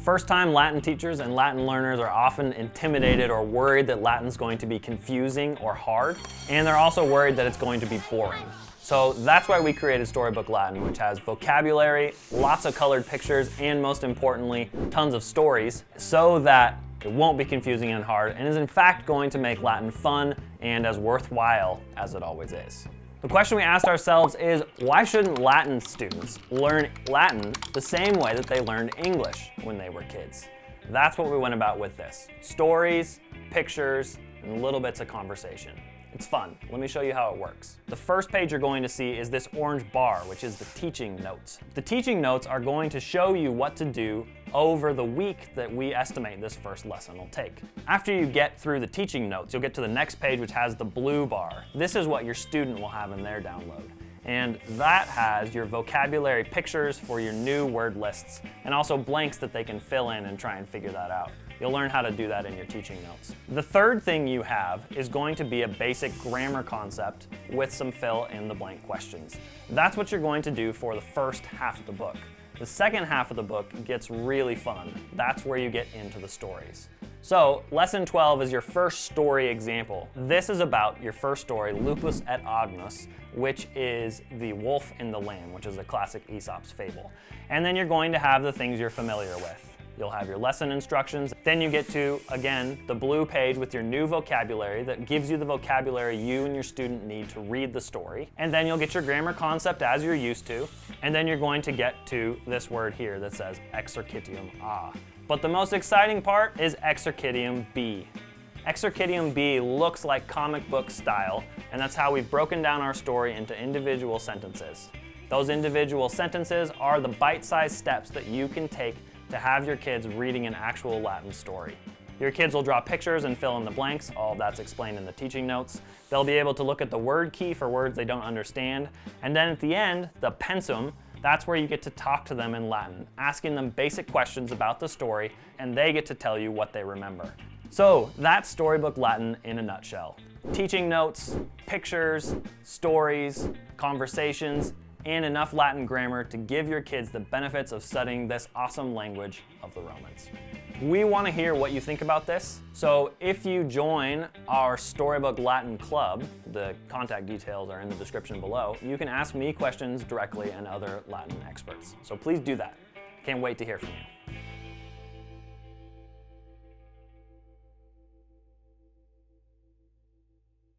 First-time Latin teachers and Latin learners are often intimidated or worried that Latin's going to be confusing or hard, and they're also worried that it's going to be boring. So that's why we created Storybook Latin, which has vocabulary, lots of colored pictures, and most importantly, tons of stories, so that it won't be confusing and hard, and is in fact going to make Latin fun and as worthwhile as it always is. The question we asked ourselves is, why shouldn't Latin students learn Latin the same way that they learned English when they were kids? That's what we went about with this. Stories, pictures, and little bits of conversation. It's fun. Let me show you how it works. The first page you're going to see is this orange bar, which is the teaching notes. The teaching notes are going to show you what to do over the week that we estimate this first lesson will take. After you get through the teaching notes, you'll get to the next page, which has the blue bar. This is what your student will have in their download. And that has your vocabulary pictures for your new word lists, and also blanks that they can fill in and try and figure that out. You'll learn how to do that in your teaching notes. The third thing you have is going to be a basic grammar concept with some fill in the blank questions. That's what you're going to do for the first half of the book. The second half of the book gets really fun. That's where you get into the stories. So, lesson 12 is your first story example. This is about your first story, Lupus et Agnus, which is the wolf and the lamb, which is a classic Aesop's fable. And then you're going to have the things you're familiar with. You'll have your lesson instructions. Then you get to, again, the blue page with your new vocabulary that gives you the vocabulary you and your student need to read the story. And then you'll get your grammar concept as you're used to. And then you're going to get to this word here that says exercitium a. But the most exciting part is exercitium b. Exercitium b looks like comic book style, and that's how we've broken down our story into individual sentences. Those individual sentences are the bite-sized steps that you can take to have your kids reading an actual Latin story. Your kids will draw pictures and fill in the blanks. All of that's explained in the teaching notes. They'll be able to look at the word key for words they don't understand. And then at the end, the pensum, that's where you get to talk to them in Latin, asking them basic questions about the story, and they get to tell you what they remember. So that's Storybook Latin in a nutshell. Teaching notes, pictures, stories, conversations, and enough Latin grammar to give your kids the benefits of studying this awesome language of the Romans. We want to hear what you think about this, so if you join our Storybook Latin Club, the contact details are in the description below, you can ask me questions directly and other Latin experts. So please do that. Can't wait to hear from you.